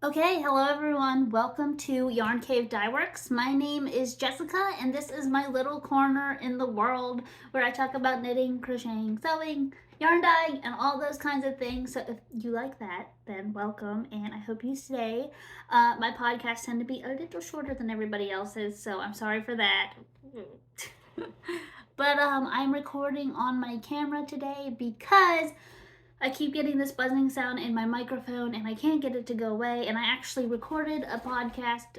Okay, hello everyone. Welcome to Yarn Cave Dyeworks. My name is Jessica, and this is my little corner in the world where I talk about knitting, crocheting, sewing, yarn dyeing, and all those kinds of things. So if you like that, then welcome, and I hope you stay. My podcasts tend to be a little shorter than everybody else's, so I'm sorry for that. But I'm recording on my camera today because I keep getting this buzzing sound in my microphone and I can't get it to go away. And I actually recorded a podcast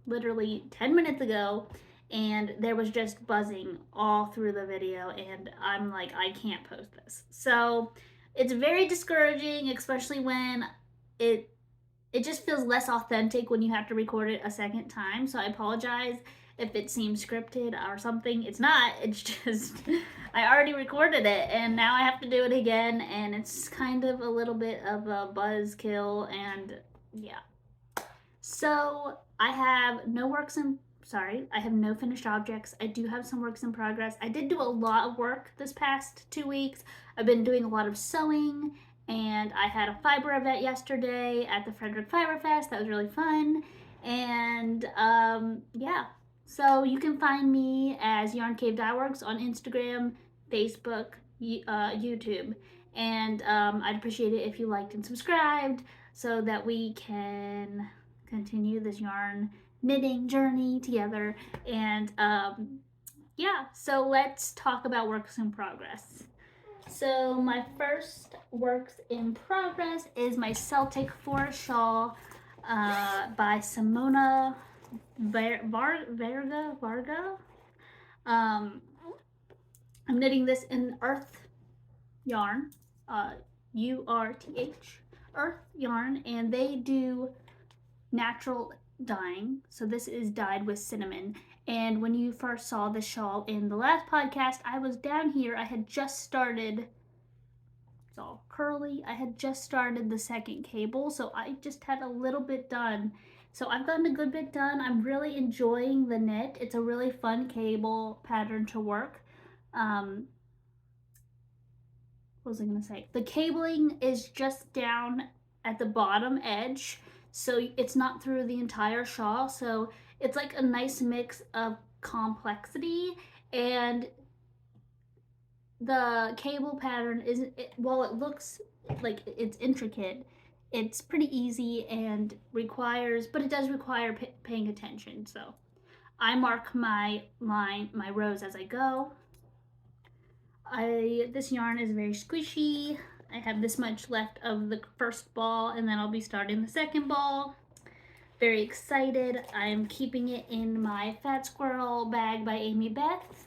literally 10 minutes ago, and there was just buzzing all through the video. And I'm like, I can't post this. So it's very discouraging, especially when it it just feels less authentic when you have to record it a second time. So I apologize if it seems scripted or something. It's not. It's just I already recorded it and now I have to do it again, and it's kind of a little bit of a buzzkill. And yeah. So I have no finished objects. I do have some works in progress. I did do a lot of work this past 2 weeks. I've been doing a lot of sewing, and I had a fiber event yesterday at the Fredrick Fiber Fest. That was really fun. And yeah, so you can find me as Yarn Cave Dyeworks on Instagram, Facebook, YouTube. And I'd appreciate it if you liked and subscribed so that we can continue this yarn knitting journey together. And yeah, so let's talk about works in progress. So my first works in progress is my Celtic Forest shawl by Simona Varga. I'm knitting this in Earth yarn, URTH, Earth yarn, and they do natural dyeing. So this is dyed with cinnamon. And when you first saw the shawl in the last podcast, I was down here. I had just started, it's all curly. I had just started the second cable, so I just had a little bit done. So I've gotten a good bit done. I'm really enjoying the knit. It's a really fun cable pattern to work. What was I gonna say? The cabling is just down at the bottom edge, so it's not through the entire shawl. So it's like a nice mix of complexity, and the cable pattern isn't, while it looks like it's intricate, it's pretty easy and requires, but it does require paying attention. So I mark my rows as I go. This yarn is very squishy. I have this much left of the first ball, and then I'll be starting the second ball. Very excited. I'm keeping it in my Fat Squirrel bag by Amy Beth.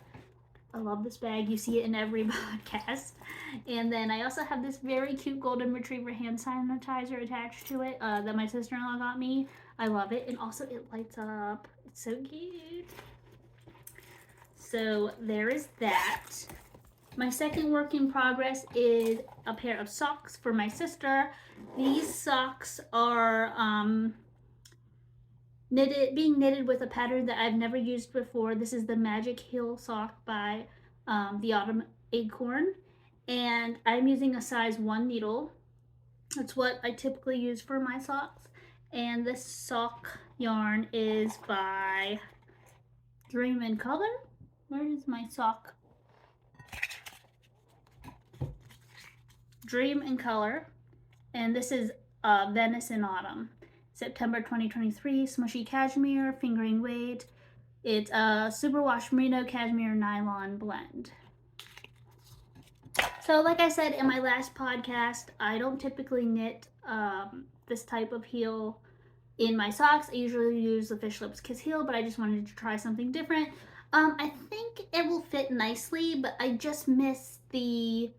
I love this bag. You see it in every podcast. And then I also have this very cute golden retriever hand sanitizer attached to it that my sister-in-law got me. I love it. And also it lights up. It's so cute. So there is that. My second work in progress is a pair of socks for my sister. These socks are being knitted with a pattern that I've never used before. This is the Magic Heel sock by the Autumn Acorn, and I'm using a size 1 needle. That's what I typically use for my socks. And this sock yarn is by Dream in Color. Where is my sock? Dream in Color, and this is Venice in Autumn, September 2023, smushy cashmere, fingering weight. It's a superwash merino cashmere nylon blend. So like I said in my last podcast, I don't typically knit this type of heel in my socks. I usually use the Fish Lips Kiss heel, but I just wanted to try something different. I think it will fit nicely, but I just miss the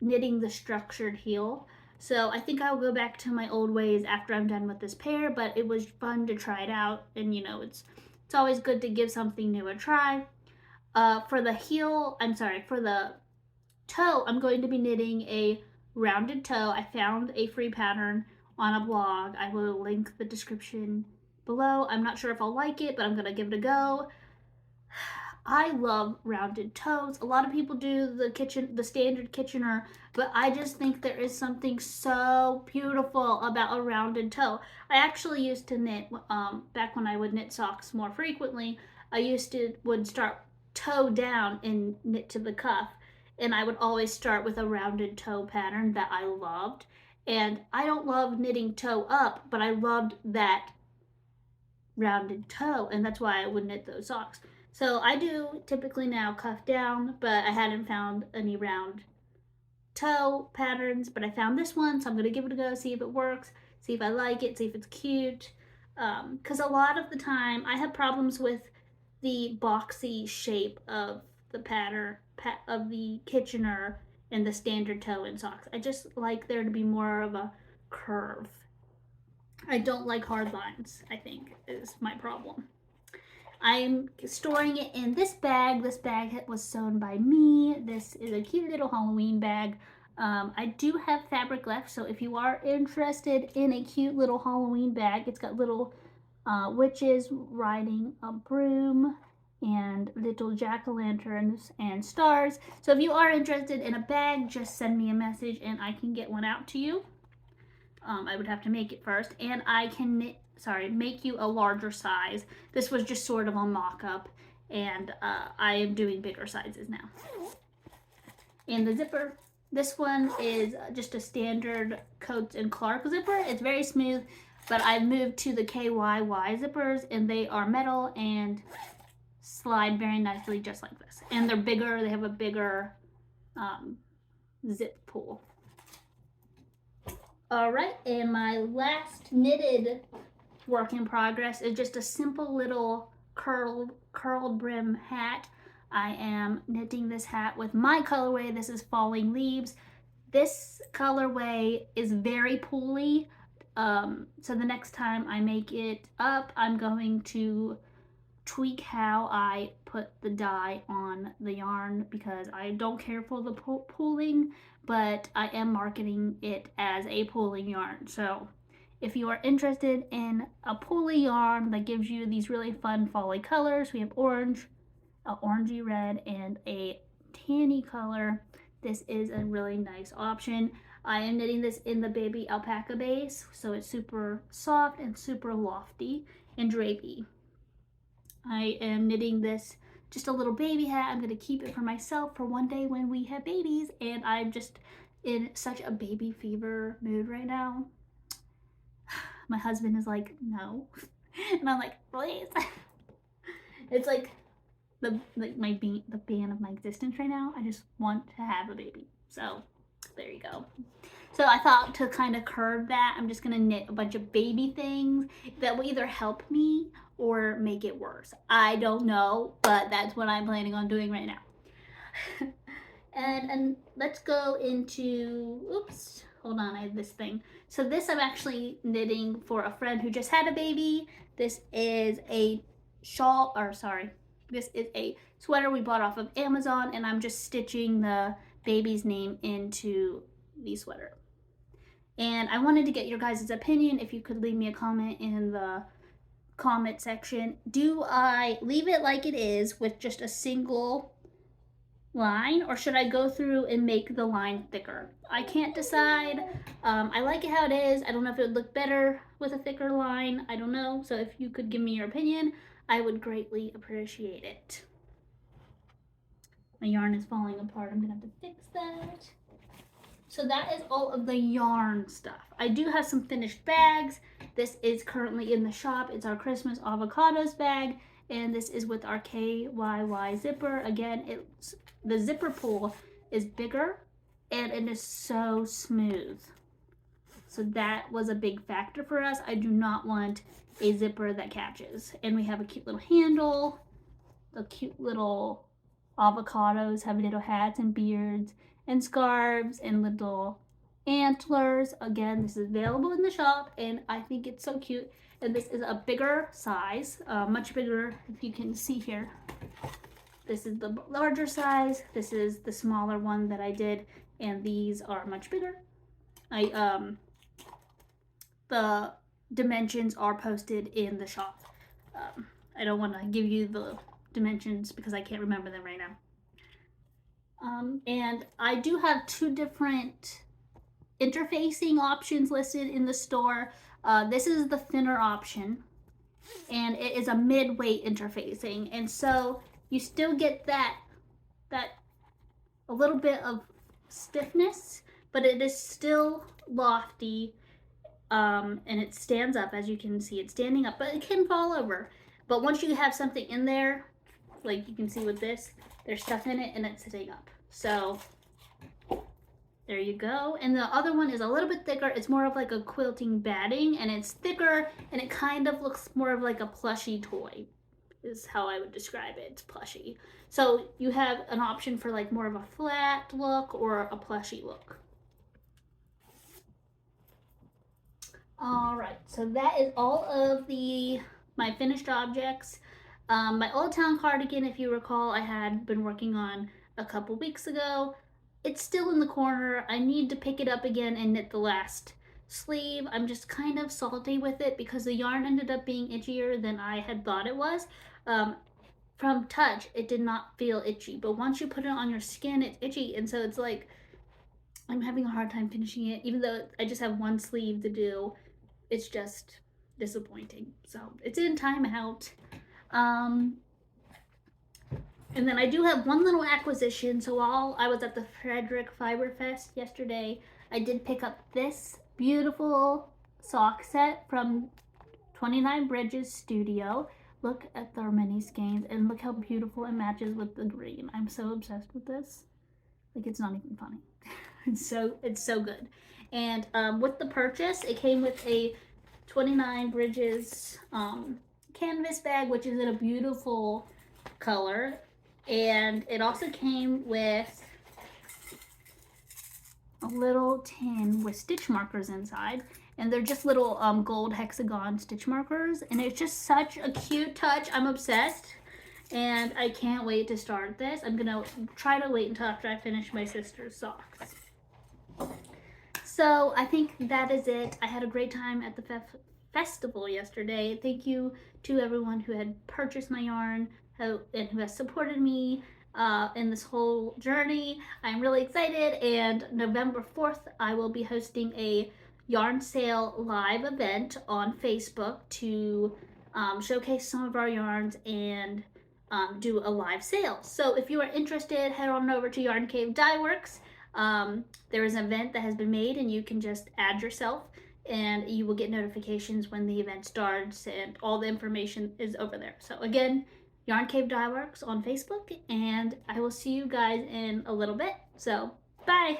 knitting the structured heel. So I think I'll go back to my old ways after I'm done with this pair, but it was fun to try it out, and you know, it's always good to give something new a try. For the toe, I'm going to be knitting a rounded toe. I found a free pattern on a blog. I will link the description below. I'm not sure if I'll like it, but I'm gonna give it a go. I love rounded toes. A lot of people do the standard Kitchener, but I just think there is something so beautiful about a rounded toe. I actually used to knit back when I would knit socks more frequently. I would start toe down and knit to the cuff, and I would always start with a rounded toe pattern that I loved. And I don't love knitting toe up, but I loved that rounded toe, and that's why I would knit those socks. So I do typically now cuff down, but I hadn't found any round toe patterns, but I found this one, so I'm gonna give it a go, see if it works, see if I like it, see if it's cute. Because a lot of the time I have problems with the boxy shape of the pattern of the Kitchener and the standard toe in socks. I just like there to be more of a curve. I don't like hard lines, I think, is my problem. I'm storing it in this bag. This bag was sewn by me. This is a cute little Halloween bag. I do have fabric left, so if you are interested in a cute little Halloween bag, it's got little witches riding a broom and little jack-o'-lanterns and stars. So if you are interested in a bag, just send me a message and I can get one out to you. I would have to make it first, and I can make you a larger size. This was just sort of a mock-up, and I am doing bigger sizes now. And the zipper, this one is just a standard Coats and Clark zipper. It's very smooth, but I've moved to the KYY zippers, and they are metal and slide very nicely just like this. And they're bigger, they have a bigger zip pull. Alright, and my last knitted work in progress is just a simple little curled brim hat. I am knitting this hat with my colorway. This is Falling Leaves. This colorway is very pooly, so the next time I make it up, I'm going to tweak how I put the dye on the yarn because I don't care for the pooling, but I am marketing it as a pooling yarn. So if you are interested in a pooly yarn that gives you these really fun fall colors, we have orange, a orangey red, and a tanny color. This is a really nice option. I am knitting this in the baby alpaca base, so it's super soft and super lofty and drapey. I am knitting this just a little baby hat. I'm going to keep it for myself for one day when we have babies, and I'm just in such a baby fever mood right now. My husband is like, no. And I'm like, please. It's like the bane of my existence right now. I just want to have a baby. So there you go. So I thought to kind of curb that, I'm just going to knit a bunch of baby things that will either help me or make it worse. I don't know, but that's what I'm planning on doing right now. and let's go into, oops, hold on, I have this thing. So this I'm actually knitting for a friend who just had a baby. This is a shawl, or sorry, this is a sweater we bought off of Amazon, and I'm just stitching the baby's name into the sweater. And I wanted to get your guys' opinion. If you could leave me a comment in the comment section. Do I leave it like it is with just a single line, or should I go through and make the line thicker? I can't decide. I like it how it is. I don't know if it would look better with a thicker line. I don't know. So if you could give me your opinion, I would greatly appreciate it. My yarn is falling apart. I'm gonna have to fix that. So that is all of the yarn stuff. I do have some finished bags. This is currently in the shop. It's our Christmas avocados bag, and this is with our KYY zipper. Again, the zipper pull is bigger, and it is so smooth. So that was a big factor for us. I do not want a zipper that catches. And we have a cute little handle. The cute little avocados have little hats and beards and scarves and little antlers. Again, this is available in the shop, and I think it's so cute. And this is a bigger size, much bigger, if you can see here. This is the larger size. This is the smaller one that I did, and these are much bigger. The dimensions are posted in the shop. I don't want to give you the dimensions because I can't remember them right now. And I do have 2 different interfacing options listed in the store. This is the thinner option, and it is a mid-weight interfacing, and so you still get that a little bit of stiffness, but it is still lofty, and it stands up. As you can see, it's standing up, but it can fall over. But once you have something in there, like you can see with this, there's stuff in it and it's sitting up. So there you go. And the other one is a little bit thicker. It's more of like a quilting batting, and it's thicker, and it kind of looks more of like a plushy toy, is how I would describe it. It's plushy. So you have an option for like more of a flat look or a plushy look. All right, so that is all of my finished objects. My Old Town cardigan, if you recall, I had been working on a couple weeks ago. It's still in the corner. I need to pick it up again and knit the last sleeve. I'm just kind of salty with it because the yarn ended up being itchier than I had thought it was. From touch, it did not feel itchy, but once you put it on your skin, it's itchy, and so it's like I'm having a hard time finishing it, even though I just have one sleeve to do. It's just disappointing. So it's in timeout. And then I do have one little acquisition. So while I was at the Fredrick Fiber Fest yesterday, I did pick up this beautiful sock set from 29 Bridges Studio. Look at their mini skeins and look how beautiful it matches with the green. I'm so obsessed with this. Like, it's not even funny. It's so good. And with the purchase, it came with a 29 Bridges canvas bag, which is in a beautiful color. And it also came with a little tin with stitch markers inside. And they're just little gold hexagon stitch markers. And it's just such a cute touch. I'm obsessed. And I can't wait to start this. I'm gonna try to wait until after I finish my sister's socks. So I think that is it. I had a great time at the festival yesterday. Thank you to everyone who had purchased my yarn and who has supported me in this whole journey. I'm really excited, and November 4th I will be hosting a yarn sale live event on Facebook to showcase some of our yarns and do a live sale. So if you are interested, head on over to yarncave.Dyeworks. There is an event that has been made, and you can just add yourself and you will get notifications when the event starts, and all the information is over there. So again, Yarn Cave Dyeworks on Facebook, and I will see you guys in a little bit. So bye.